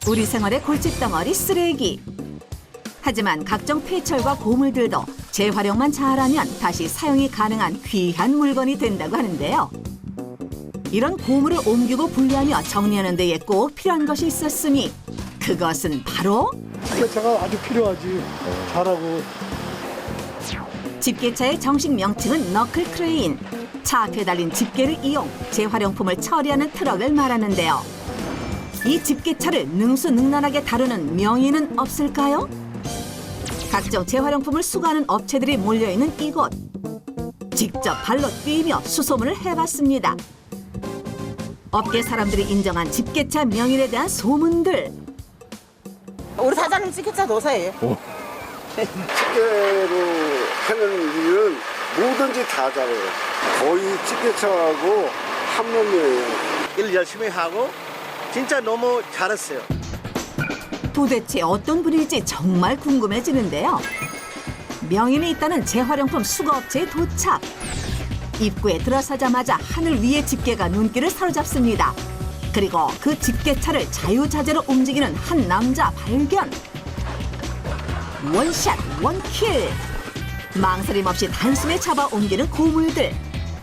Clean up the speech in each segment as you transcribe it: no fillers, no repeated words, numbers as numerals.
우리 생활의 골칫덩어리 쓰레기. 하지만 각종 폐철과 고물들도 재활용만 잘하면 다시 사용이 가능한 귀한 물건이 된다고 하는데요. 이런 고물을 옮기고 분리하며 정리하는 데에 꼭 필요한 것이 있었으니 그것은 바로 집게차가 아주 필요하지. 잘하고. 집게차의 정식 명칭은 너클 크레인. 차 앞에 달린 집게를 이용 재활용품을 처리하는 트럭을 말하는데요. 이 집게차를 능수능란하게 다루는 명인은 없을까요? 각종 재활용품을 수거하는 업체들이 몰려있는 이곳. 직접 발로 뛰며 수소문을 해봤습니다. 업계 사람들이 인정한 집게차 명인에 대한 소문들. 우리 사장님 집게차 노사예요. 집게로 하는 일은 뭐든지 다 잘해요. 거의 집게차하고 한 몸이에요. 일 열심히 하고 진짜 너무 잘했어요. 도대체 어떤 분일지 정말 궁금해지는데요. 명인이 있다는 재활용품 수거업체에 도착. 입구에 들어서자마자 하늘 위의 집게가 눈길을 사로잡습니다. 그리고 그 집게차를 자유자재로 움직이는 한 남자 발견. 원샷 원킬. 망설임 없이 단숨에 잡아 옮기는 고물들.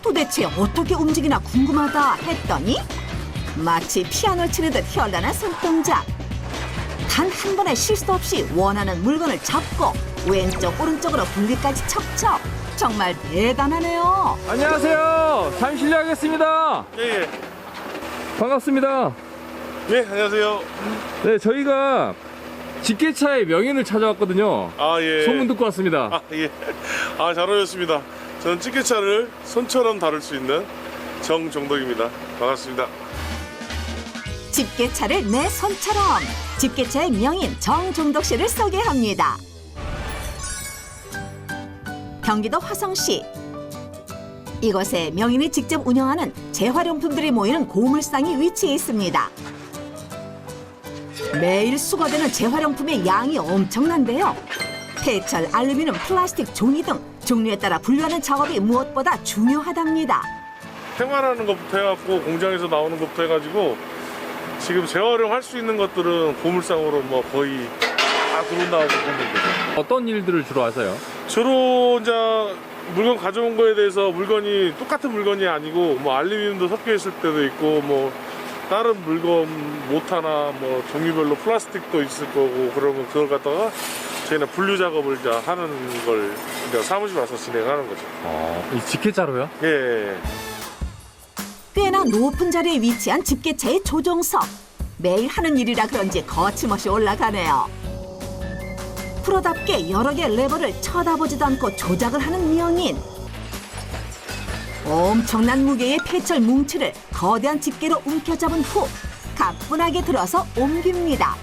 도대체 어떻게 움직이나 궁금하다 했더니 마치 피아노를 치는 듯 현란한 손동작. 단 한 번의 실수 없이 원하는 물건을 잡고 왼쪽 오른쪽으로 분리까지 척척. 정말 대단하네요. 안녕하세요. 잠시 실례하겠습니다. 예. 반갑습니다. 네, 안녕하세요. 네, 저희가 집게차의 명인을 찾아왔거든요. 아, 예. 소문 듣고 왔습니다. 아, 예. 아, 잘 오셨습니다. 저는 집게차를 손처럼 다룰 수 있는 정종덕입니다. 반갑습니다. 집게차를 내 손처럼. 집게차의 명인 정종덕 씨를 소개합니다. 경기도 화성시. 이곳에 명인이 직접 운영하는 재활용품들이 모이는 고물상이 위치해 있습니다. 매일 수거되는 재활용품의 양이 엄청난데요. 폐철, 알루미늄, 플라스틱, 종이 등 종류에 따라 분류하는 작업이 무엇보다 중요하답니다. 생활하는 것부터 해갖고 공장에서 나오는 것부터 해가지고 지금 재활용할 수 있는 것들은 고물상으로 뭐 거의 다 들어온다고 보면 되죠. 어떤 일들을 주로 하세요? 주로 이제 물건 가져온 거에 대해서 물건이 똑같은 물건이 아니고 뭐 알루미늄도 섞여 있을 때도 있고 뭐 다른 물건 모타나 뭐 종류별로 플라스틱도 있을 거고 그러면 그걸 갖다가 저희는 분류 작업을 이제 하는 걸 이제 사무실 와서 진행하는 거죠. 이 집게차로요? 예. 꽤나 높은 자리에 위치한 집게차의 조종석. 매일 하는 일이라 그런지 거침없이 올라가네요. 프로답게 여러 개의 레버를 쳐다보지도 않고 조작을 하는 명인. 엄청난 무게의 폐철 뭉치를 거대한 집게로 움켜잡은 후 가뿐하게 들어서 옮깁니다.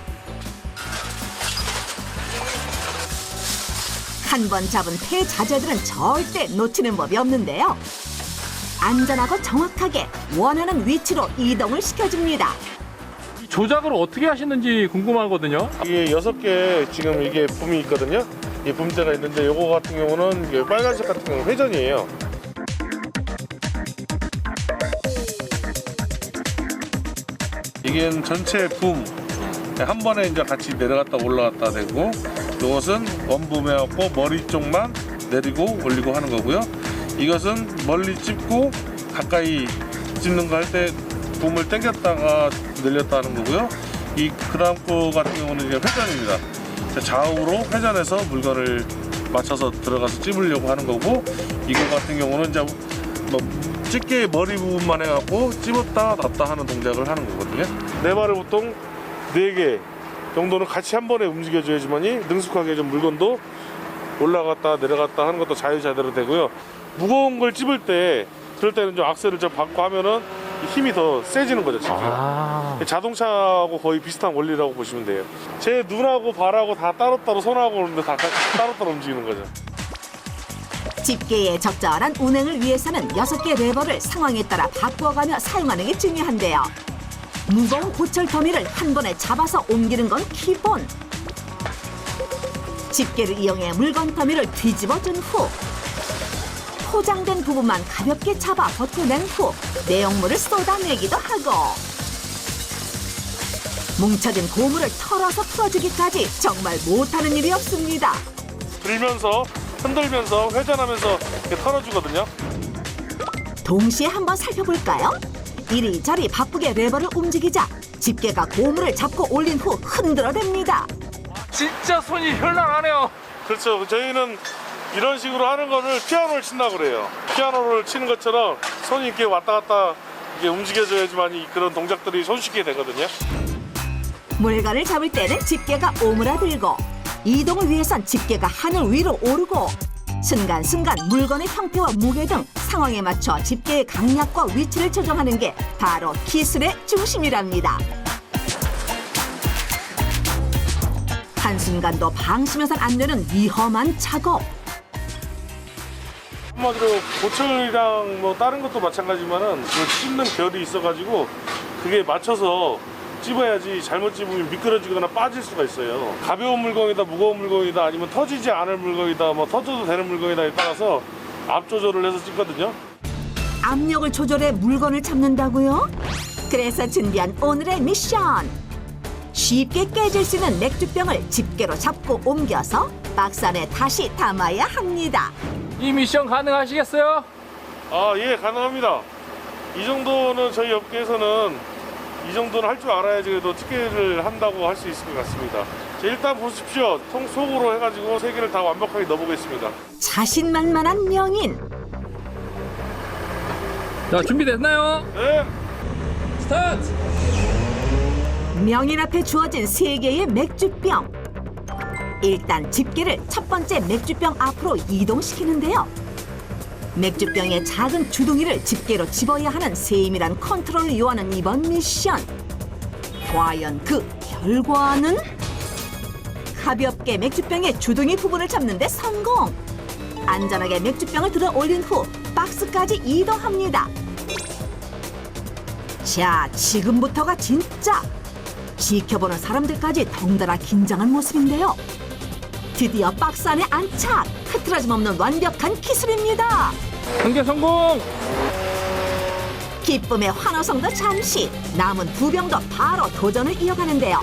한 번 잡은 폐자재들은 절대 놓치는 법이 없는데요. 안전하고 정확하게 원하는 위치로 이동을 시켜줍니다. 조작을 어떻게 하시는지 궁금하거든요. 이게 6개 지금 이게 붐이 있거든요. 이 붐대가 있는데 요거 같은 경우는 이게 빨간색 같은 경우는 회전이에요. 이게 전체 붐 한 번에 이제 같이 내려갔다 올라갔다 되고 이것은 원붐에 갖고 머리 쪽만 내리고 올리고 하는 거고요. 이것은 멀리 찝고 가까이 찝는 거 할 때 붐을 당겼다가 늘렸다 하는 거고요. 이 그다음 거 같은 경우는 이제 회전입니다. 좌우로 회전해서 물건을 맞춰서 들어가서 찝으려고 하는 거고 이거 같은 경우는 이제 뭐 집게 머리 부분만 해갖고 찝었다 놨다 하는 동작을 하는 거거든요. 네 발을 보통 4개 정도는 같이 한 번에 움직여줘야지만이 능숙하게 좀 물건도 올라갔다 내려갔다 하는 것도 자유자재로 되고요. 무거운 걸 찝을 때 그럴 때는 좀 악셀을 좀 받고 하면은 힘이 더 세지는 거죠. 자동차하고 거의 비슷한 원리라고 보시면 돼요. 제 눈하고 발하고 다 따로따로 손하고 그러는데 다 따로따로 움직이는 거죠. 집게의 적절한 운행을 위해서는 6개 레버를 상황에 따라 바꾸어가며 사용하는 게 중요한데요. 무거운 고철 더미를 한 번에 잡아서 옮기는 건 기본. 집게를 이용해 물건 더미를 뒤집어준 후 포장된 부분만 가볍게 잡아 벗겨낸 후 내용물을 쏟아내기도 하고 뭉쳐진 고무를 털어서 풀어주기까지 정말 못하는 일이 없습니다. 들면서 흔들면서 회전하면서 이렇게 털어주거든요. 동시에 한번 살펴볼까요? 이리저리 바쁘게 레버를 움직이자 집게가 고무를 잡고 올린 후 흔들어댑니다. 진짜 손이 현란하네요. 그렇죠. 저희는 이런 식으로 하는 거를 피아노를 친다고 그래요. 피아노를 치는 것처럼 손이 이렇게 왔다 갔다 이게 움직여줘야지만 그런 동작들이 손쉽게 되거든요. 물건을 잡을 때는 집게가 오므라들고 이동을 위해선 집게가 하늘 위로 오르고 순간순간 물건의 형태와 무게 등 상황에 맞춰 집게의 강약과 위치를 조정하는 게 바로 기술의 중심이랍니다. 한순간도 방심해선 안 되는 위험한 작업. 한마디로 보철이랑 뭐 다른 것도 마찬가지지만은 그 찝는 결이 있어가지고 그게 맞춰서 찝어야지 잘못 찝으면 미끄러지거나 빠질 수가 있어요. 가벼운 물건이다, 무거운 물건이다, 아니면 터지지 않을 물건이다, 뭐 터져도 되는 물건이다에 따라서 압 조절을 해서 찝거든요. 압력을 조절해 물건을 잡는다고요? 그래서 준비한 오늘의 미션. 쉽게 깨질 수 있는 맥주병을 집게로 잡고 옮겨서 박스 안에 다시 담아야 합니다. 이 미션 가능하시겠어요? 아, 예, 가능합니다. 이 정도는 저희 업계에서는 이 정도는 할 줄 알아야지 그래도 집게를 한다고 할 수 있을 것 같습니다. 자, 일단 보십시오. 속으로 해가지고 세 개를 다 완벽하게 넣어보겠습니다. 자신만만한 명인. 자, 준비됐나요? 네. 스타트! 명인 앞에 주어진 세 개의 맥주병. 일단 집게를 첫 번째 맥주병 앞으로 이동시키는데요. 맥주병의 작은 주둥이를 집게로 집어야 하는 세밀한 컨트롤을 요하는 이번 미션. 과연 그 결과는? 가볍게 맥주병의 주둥이 부분을 잡는 데 성공! 안전하게 맥주병을 들어 올린 후 박스까지 이동합니다. 자, 지금부터가 진짜! 지켜보는 사람들까지 덩달아 긴장한 모습인데요. 드디어 박스 안에 안착! 흐트러짐 없는 완벽한 기술입니다. 한 개 성공! 기쁨의 환호성도 잠시, 남은 두 병도 바로 도전을 이어가는데요.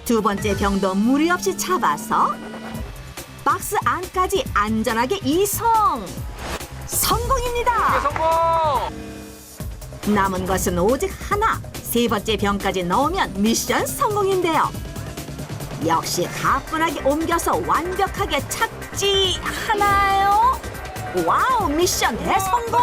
두 번째 병도 무리 없이 잡아서 박스 안까지 안전하게 이송! 성공입니다! 성공! 남은 것은 오직 하나, 세 번째 병까지 넣으면 미션 성공인데요. 역시 가뿐하게 옮겨서 완벽하게 착지하나요? 와우, 미션 대성공!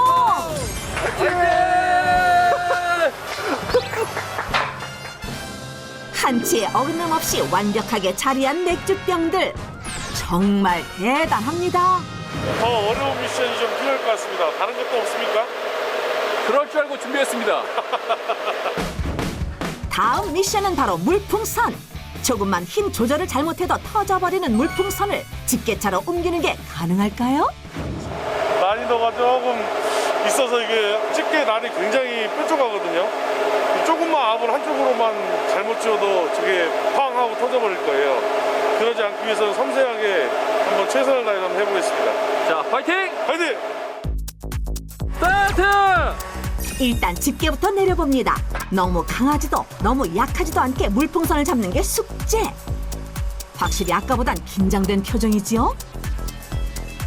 한치의 어긋남 없이 완벽하게 자리한 맥주병들. 정말 대단합니다. 더 어려운 미션이 좀 필요할 것 같습니다. 다른 것도 없습니까? 그럴 줄 알고 준비했습니다. 다음 미션은 바로 물풍선. 조금만 힘 조절을 잘못해도 터져버리는 물풍선을 집게차로 옮기는 게 가능할까요? 난이도가 조금 있어서 이게 집게 난이 굉장히 뾰족하거든요. 조금만 압을 한쪽으로만 잘못 지어도 저게 팡 하고 터져버릴 거예요. 그러지 않기 위해서는 섬세하게 한번 최선을 다해서 한번 해보겠습니다. 자, 파이팅! 파이팅! 스타트! 일단 집게부터 내려봅니다. 너무 강하지도 너무 약하지도 않게 물풍선을 잡는 게 숙제. 확실히 아까보단 긴장된 표정이지요?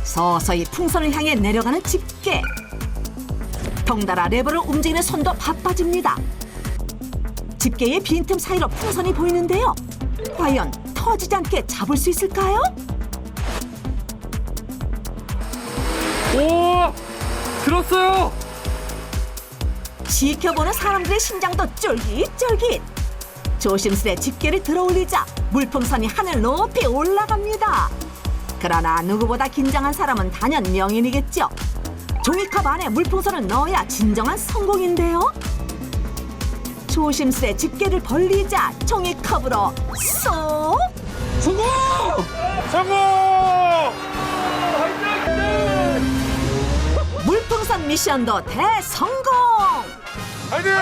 서서히 풍선을 향해 내려가는 집게. 덩달아 레버를 움직이는 손도 바빠집니다. 집게의 빈틈 사이로 풍선이 보이는데요. 과연 터지지 않게 잡을 수 있을까요? 오! 들었어요! 지켜보는 사람들의 심장도 쫄깃쫄깃. 조심스레 집게를 들어올리자 물풍선이 하늘 높이 올라갑니다. 그러나 누구보다 긴장한 사람은 단연 명인이겠죠. 종이컵 안에 물풍선을 넣어야 진정한 성공인데요. 조심스레 집게를 벌리자 종이컵으로 쏙! 성공! 물풍선 미션도 대성공! 파이팅!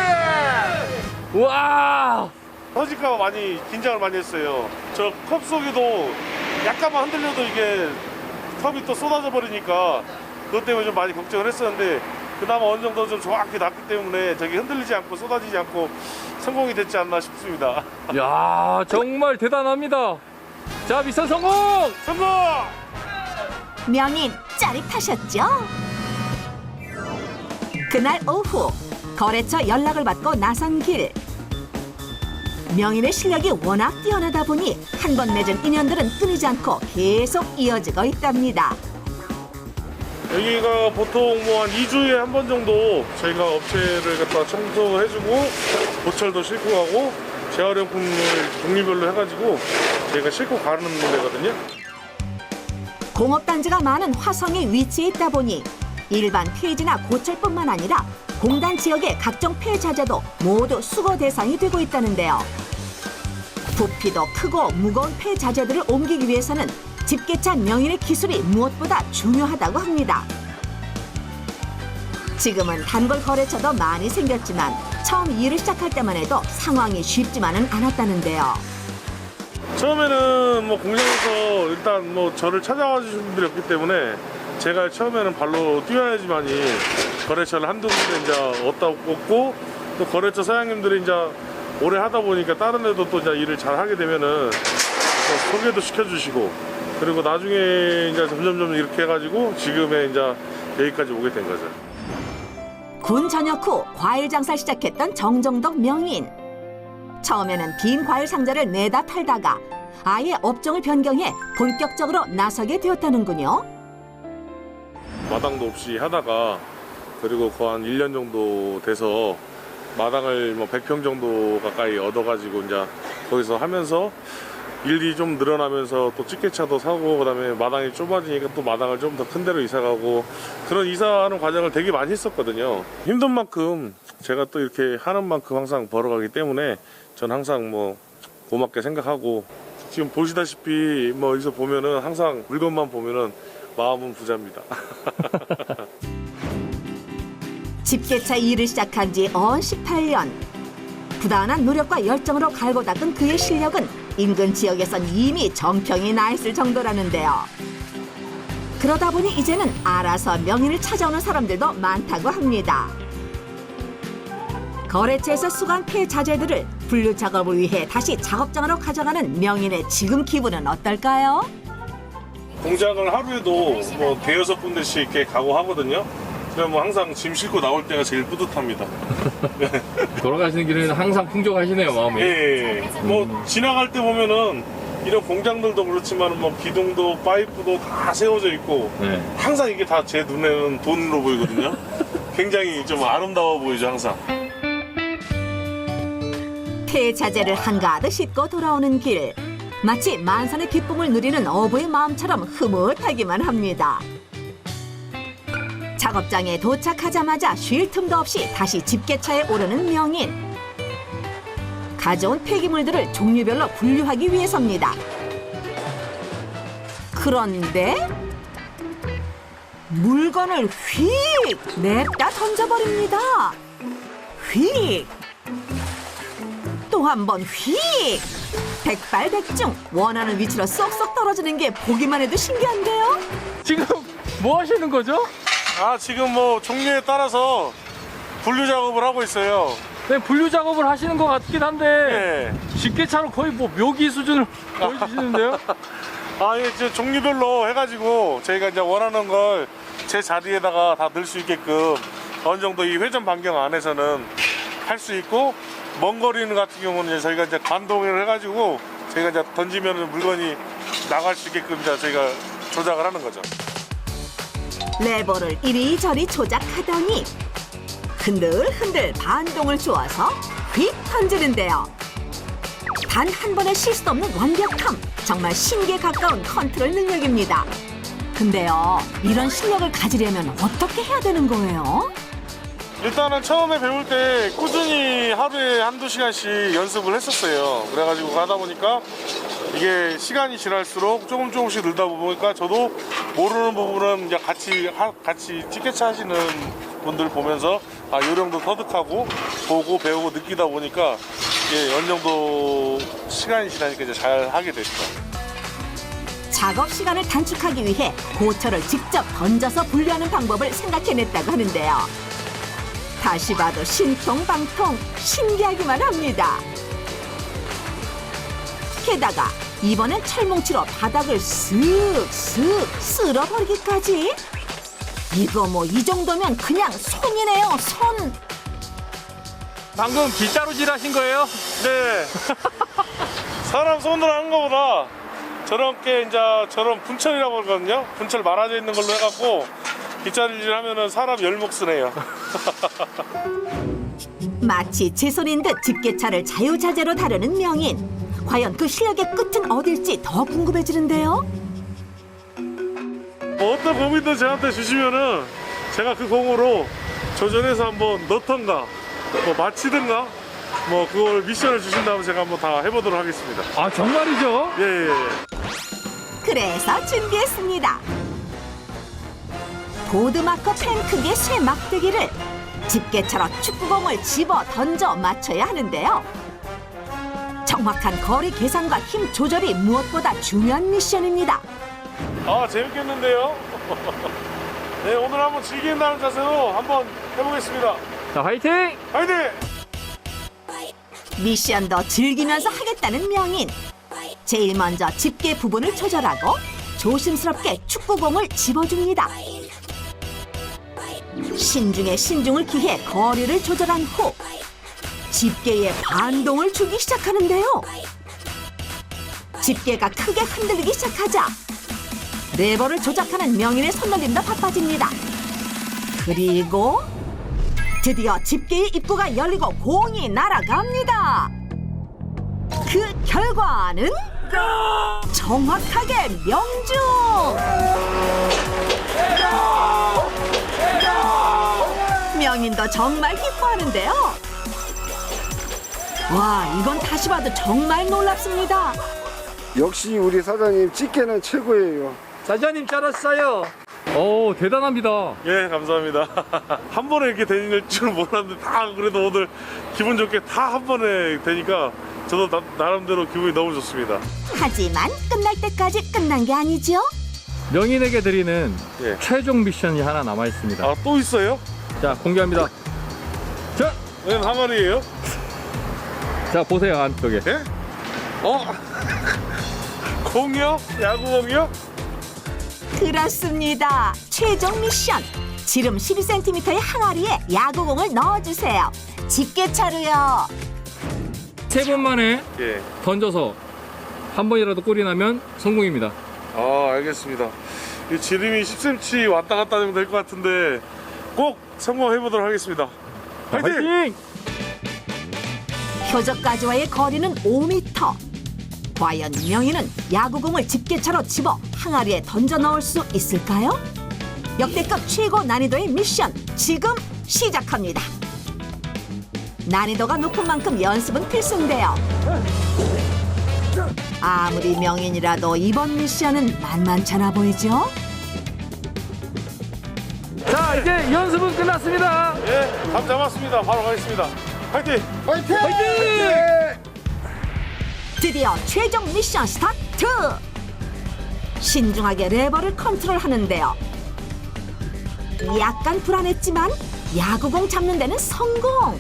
우와! 터질까 봐 많이 긴장을 많이 했어요. 저 컵 속에도 약간만 흔들려도 이게 컵이 또 쏟아져 버리니까 그것 때문에 좀 많이 걱정을 했었는데 그나마 어느 정도 좀 정확히 났기 때문에 저기 흔들리지 않고 쏟아지지 않고 성공이 됐지 않나 싶습니다. 야, 정말 대단합니다. 자, 미션 성공! 성공! 명인 짜릿하셨죠? 그날 오후 거래처 연락을 받고 나선 길. 명인의 실력이 워낙 뛰어나다 보니 한 번 맺은 인연들은 끊이지 않고 계속 이어지고 있답니다. 여기가 보통 뭐 한 2주에 한 번 정도 저희가 업체를 갖다 청소해주고 보철도 싣고 가고 재활용품을 종류별로 해가지고 저희가 싣고 가는 데거든요. 공업단지가 많은 화성에 위치해 있다 보니 일반 폐지나 고철뿐만 아니라 공단 지역의 각종 폐자재도 모두 수거 대상이 되고 있다는데요. 부피도 크고 무거운 폐자재들을 옮기기 위해서는 집게차 명인의 기술이 무엇보다 중요하다고 합니다. 지금은 단골 거래처도 많이 생겼지만 처음 일을 시작할 때만 해도 상황이 쉽지만은 않았다는데요. 처음에는 뭐 공장에서 일단 뭐 저를 찾아와 주신 분들이 없기 때문에 제가 처음에는 발로 뛰어야지만이 거래처를 한두 군데 이제 얻다 없고 또 거래처 사장님들이 이제 오래 하다 보니까 다른 데도 또 이제 일을 잘 하게 되면은 또 소개도 시켜주시고 그리고 나중에 이제 점점점 이렇게 해가지고 지금의 이제 여기까지 오게 된 거죠. 군 전역 후 과일 장사를 시작했던 정정덕 명인. 처음에는 빈 과일 상자를 내다 팔다가 아예 업종을 변경해 본격적으로 나서게 되었다는군요. 마당도 없이 하다가 그리고 거의 한 1년 정도 돼서 마당을 뭐 100평 정도 가까이 얻어가지고 이제 거기서 하면서 일이 좀 늘어나면서 또 집게차도 사고 그다음에 마당이 좁아지니까 또 마당을 좀 더 큰 데로 이사가고 그런 이사하는 과정을 되게 많이 했었거든요. 힘든 만큼 제가 또 이렇게 하는 만큼 항상 벌어가기 때문에 전 항상 뭐 고맙게 생각하고 지금 보시다시피 뭐 여기서 보면은 항상 물건만 보면은 마음은 부자입니다. 집게차 일을 시작한 지 언 18년. 부단한 노력과 열정으로 갈고 닦은 그의 실력은 인근 지역에선 이미 정평이 나 있을 정도라는데요. 그러다 보니 이제는 알아서 명인을 찾아오는 사람들도 많다고 합니다. 거래처에서 수거한 폐자재들을 분류 작업을 위해 다시 작업장으로 가져가는 명인의 지금 기분은 어떨까요? 공장을 하루에도 뭐 대여섯 군데씩 이렇게 가고 하거든요. 그럼 뭐 항상 짐 싣고 나올 때가 제일 뿌듯합니다. 돌아가시는 길에는 항상 풍족하시네요, 마음이. 예, 뭐 지나갈 때 보면은 이런 공장들도 그렇지만 뭐 기둥도 파이프도 다 세워져 있고 네. 항상 이게 다 제 눈에는 돈으로 보이거든요. 굉장히 좀 아름다워 보이죠, 항상. 폐자재를 한가득 싣고 돌아오는 길. 마치 만선의 기쁨을 누리는 어부의 마음처럼 흐뭇하기만 합니다. 작업장에 도착하자마자 쉴 틈도 없이 다시 집게차에 오르는 명인. 가져온 폐기물들을 종류별로 분류하기 위해서입니다. 그런데 물건을 휙 냅다 던져버립니다. 휙! 또 한 번 휙! 백발백중 원하는 위치로 쏙쏙 떨어지는 게 보기만 해도 신기한데요? 지금 뭐 하시는 거죠? 아, 지금 뭐 종류에 따라서 분류 작업을 하고 있어요. 네, 분류 작업을 하시는 것 같긴 한데 네. 집게차로 거의 뭐 묘기 수준을 보여주시는데요? 아, 예, 이제 종류별로 해가지고 저희가 이제 원하는 걸 제 자리에다가 다 넣을 수 있게끔 어느 정도 이 회전 반경 안에서는 할 수 있고 먼 거리는 같은 경우는 이제 저희가 이제 반동을 해가지고 저희가 이제 던지면 물건이 나갈 수 있게끔 이제 저희가 조작을 하는 거죠. 레버를 이리저리 조작하더니 흔들흔들 반동을 주어서 휙 던지는데요. 단 한 번의 실수도 없는 완벽함. 정말 신기에 가까운 컨트롤 능력입니다. 근데요, 이런 실력을 가지려면 어떻게 해야 되는 거예요? 일단은 처음에 배울 때 꾸준히 하루에 한두 시간씩 연습을 했었어요. 그래가지고 가다 보니까 이게 시간이 지날수록 조금씩 늘다 보니까 저도 모르는 부분은 이제 같이 집게차 하시는 분들 보면서 아, 요령도 터득하고 보고 배우고 느끼다 보니까 이게 어느 정도 시간이 지나니까 이제 잘 하게 됐죠. 작업 시간을 단축하기 위해 고철을 직접 던져서 분류하는 방법을 생각해냈다고 하는데요. 다시 봐도 신통방통 신기하기만 합니다. 게다가 이번엔 철뭉치로 바닥을 쓱쓱 쓸어버리기까지. 이거 뭐 이 정도면 그냥 손이네요, 손. 방금 빗자루질 하신 거예요? 네. 사람 손으로 하는 거보다 저렇게 이제 저런 분철이라고 하거든요. 분철 말아져 있는 걸로 해갖고 빗자루질 하면은 사람 열목 쓰네요. 마치 제 손인 듯 집게차를 자유자재로 다루는 명인. 과연 그 실력의 끝은 어딜지 더 궁금해지는데요. 뭐 어떤 고민도 저한테 주시면은 제가 그 공으로 조절해서 한번 넣던가 뭐 마치든가 뭐 그걸 미션을 주신다면 제가 한번 다 해보도록 하겠습니다. 아, 정말이죠? 예. 그래서 준비했습니다. 보드마커 펜 크기의 쇠 막대기를 집게차로 축구공을 집어 던져 맞춰야 하는데요. 정확한 거리 계산과 힘 조절이 무엇보다 중요한 미션입니다. 아, 재밌겠는데요? 네, 오늘 한번 즐긴다는 자세로 한번 해보겠습니다. 자, 화이팅! 화이팅! 미션도 즐기면서 하겠다는 명인. 제일 먼저 집게 부분을 조절하고 조심스럽게 축구공을 집어줍니다. 신중에 신중을 기해 거리를 조절한 후 집게에 반동을 주기 시작하는데요. 집게가 크게 흔들리기 시작하자 레버를 조작하는 명인의 손놀림도 바빠집니다. 그리고 드디어 집게의 입구가 열리고 공이 날아갑니다. 그 결과는 정확하게 명중! 명인도 정말 기뻐하는데요. 와, 이건 다시 봐도 정말 놀랍습니다. 역시 우리 사장님 집게는 최고예요. 사장님 잘했어요. 오, 대단합니다. 예, 감사합니다. 한 번에 이렇게 되는 줄 몰랐는데 다 그래도 오늘 기분 좋게 다 한 번에 되니까 저도 나름대로 기분이 너무 좋습니다. 하지만 끝날 때까지 끝난 게 아니죠. 명인에게 드리는 예. 최종 미션이 하나 남아 있습니다. 아, 또 있어요? 자, 공개합니다. 자, 얘는 항아리예요? 자 보세요 안쪽에. 예? 공이요? 야구공이요? 그렇습니다. 최종 미션. 지름 12cm의 항아리에 야구공을 넣어주세요. 집게차로요. 3번 만에 예. 던져서 한 번이라도 골이 나면 성공입니다. 아, 알겠습니다. 이 지름이 10cm 왔다 갔다 하면 될 것 같은데 꼭 성공해보도록 하겠습니다. 화이팅! 표적까지와의 거리는 5m. 과연 명인은 야구공을 집게차로 집어 항아리에 던져 넣을 수 있을까요? 역대급 최고 난이도의 미션 지금 시작합니다. 난이도가 높은 만큼 연습은 필수인데요. 아무리 명인이라도 이번 미션은 만만찮아 보이죠? 자, 이제 연습은 끝났습니다. 예, 감 잡았습니다. 바로 가겠습니다. 화이팅! 화이팅! 드디어 최종 미션 스타트! 신중하게 레버를 컨트롤하는데요. 약간 불안했지만 야구공 잡는 데는 성공!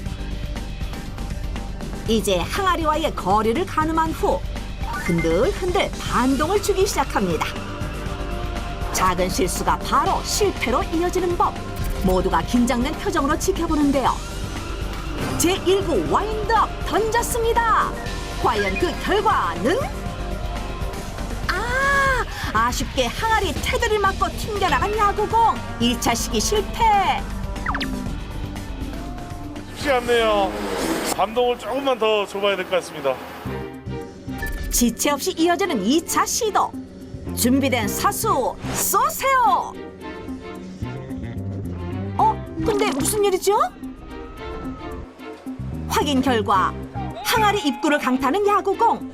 이제 항아리와의 거리를 가늠한 후 흔들흔들 반동을 주기 시작합니다. 작은 실수가 바로 실패로 이어지는 법. 모두가 긴장된 표정으로 지켜보는데요. 제1구 와인드업 던졌습니다. 과연 그 결과는? 아쉽게 항아리 테두리를 맞고 튕겨나간 야구공. 1차 시기 실패. 쉽지 않네요. 반동을 조금만 더 줘봐야 될 것 같습니다. 지체 없이 이어지는 2차 시도. 준비된 사수 쏘세요. 근데 무슨 일이죠? 확인 결과 항아리 입구를 강타하는 야구공.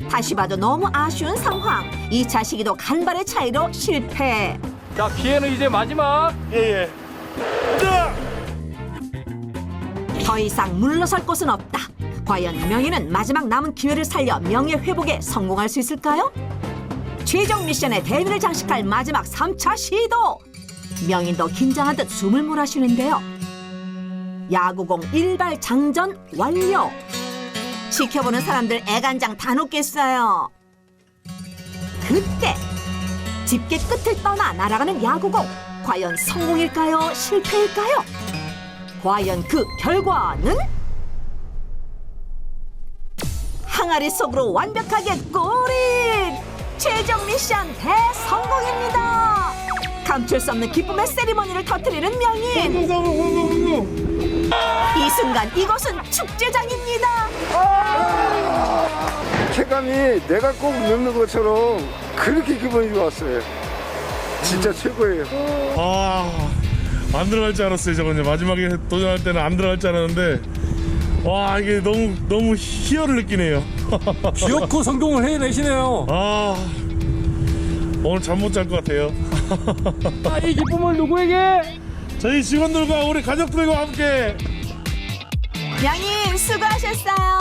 다시 봐도 너무 아쉬운 상황. 2차 시기도 간발의 차이로 실패. 자, 기회는 이제 마지막. 예. 가자! 더 이상 물러설 곳은 없다. 과연 명인은 마지막 남은 기회를 살려 명예 회복에 성공할 수 있을까요? 최종 미션의 대비를 장식할 마지막 3차 시도. 명인도 긴장하듯 숨을 몰아쉬는데요. 야구공 일발 장전 완료. 지켜보는 사람들 애간장 다 녹겠어요. 그때 집게 끝을 떠나 날아가는 야구공. 과연 성공일까요? 실패일까요? 과연 그 결과는? 항아리 속으로 완벽하게 꼬린! 최종 미션 대성공입니다! 감출 수 없는 기쁨의 세리머니를 터뜨리는 명인! 이 순간 이곳은 축제장입니다! 쾌감이 내가 꼭 넣는 것처럼 그렇게 기분이 좋았어요. 진짜 최고예요. 안 들어갈 줄 알았어요. 저건 마지막에 도전할 때는 안 들어갈 줄 알았는데 와 이게 너무 희열을 느끼네요. 기어코 성공을 해내시네요. 오늘 잠 못 잘 것 같아요. 이 기쁨을 누구에게? 저희 직원들과 우리 가족들과 함께. 명인 수고하셨어요.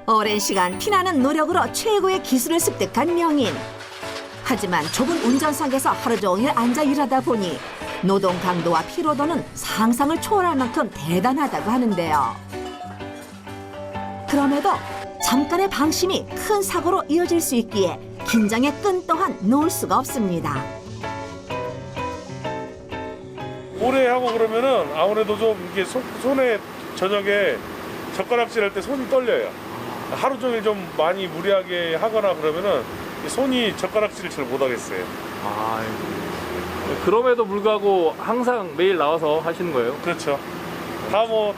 오랜 시간 피나는 노력으로 최고의 기술을 습득한 명인. 하지만 좁은 운전석에서 하루 종일 앉아 일하다 보니 노동 강도와 피로도는 상상을 초월할 만큼 대단하다고 하는데요. 그럼에도 잠깐의 방심이 큰 사고로 이어질 수 있기에 긴장의 끈 또한 놓을 수가 없습니다. 오래 하고 그러면은 아무래도 좀 이게 손에 저녁에 젓가락질 할 때 손이 떨려요. 하루 종일 좀 많이 무리하게 하거나 그러면은 손이 젓가락질을 잘 못하겠어요. 그럼에도 불구하고 항상 매일 나와서 하시는 거예요? 그렇죠.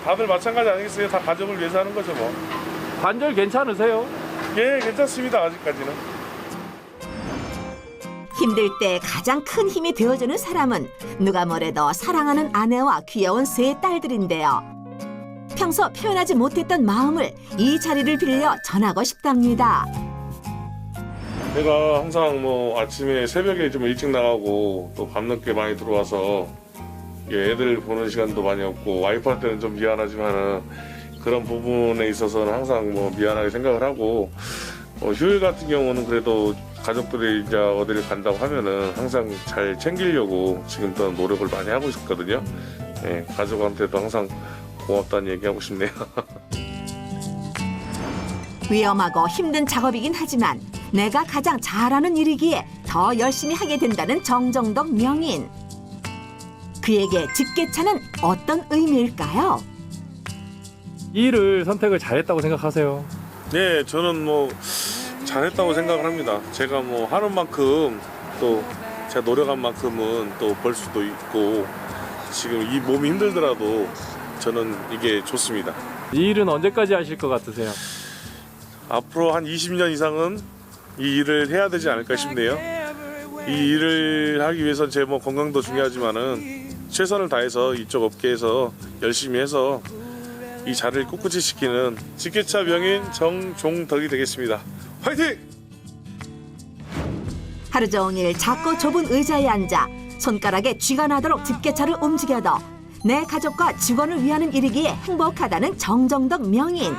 다들 마찬가지 아니겠어요? 다 가족을 위해서 하는 거죠 뭐. 관절 괜찮으세요? 예, 괜찮습니다. 아직까지는. 힘들 때 가장 큰 힘이 되어주는 사람은 누가 뭐래도 사랑하는 아내와 귀여운 세 딸들인데요. 평소 표현하지 못했던 마음을 이 자리를 빌려 전하고 싶답니다. 내가 항상 뭐 아침에 새벽에 좀 일찍 나가고 또 밤늦게 많이 들어와서 애들 보는 시간도 많이 없고 와이프한테는 좀 미안하지만은 그런 부분에 있어서는 항상 뭐 미안하게 생각을 하고 휴일 같은 경우는 그래도 가족들이 이제 어디를 간다고 하면은 항상 잘 챙기려고 지금도 노력을 많이 하고 있거든요. 예, 가족한테도 항상 고맙다는 얘기하고 싶네요. 위험하고 힘든 작업이긴 하지만 내가 가장 잘하는 일이기에 더 열심히 하게 된다는 정정덕 명인. 그에게 집게차는 어떤 의미일까요? 이 일을 선택을 잘했다고 생각하세요? 네, 저는 뭐 잘했다고 생각을 합니다. 제가 뭐 하는 만큼 또 제가 노력한 만큼은 또 벌 수도 있고 지금 이 몸이 힘들더라도 저는 이게 좋습니다. 이 일은 언제까지 하실 것 같으세요? 앞으로 한 20년 이상은 이 일을 해야 되지 않을까 싶네요. 이 일을 하기 위해선 제 뭐 건강도 중요하지만은 최선을 다해서 이쪽 업계에서 열심히 해서 이 자리를 꿋꿋이 지키는 집게차 명인 정종덕이 되겠습니다. 화이팅! 하루 종일 작고 좁은 의자에 앉아 손가락에 쥐가 나도록 집게차를 움직여도 내 가족과 직원을 위하는 일이기에 행복하다는 정정덕 명인.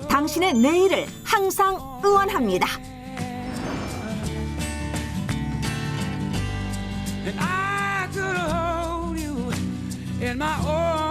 당신의 내일을 항상 응원합니다. And I could hold you in my arms.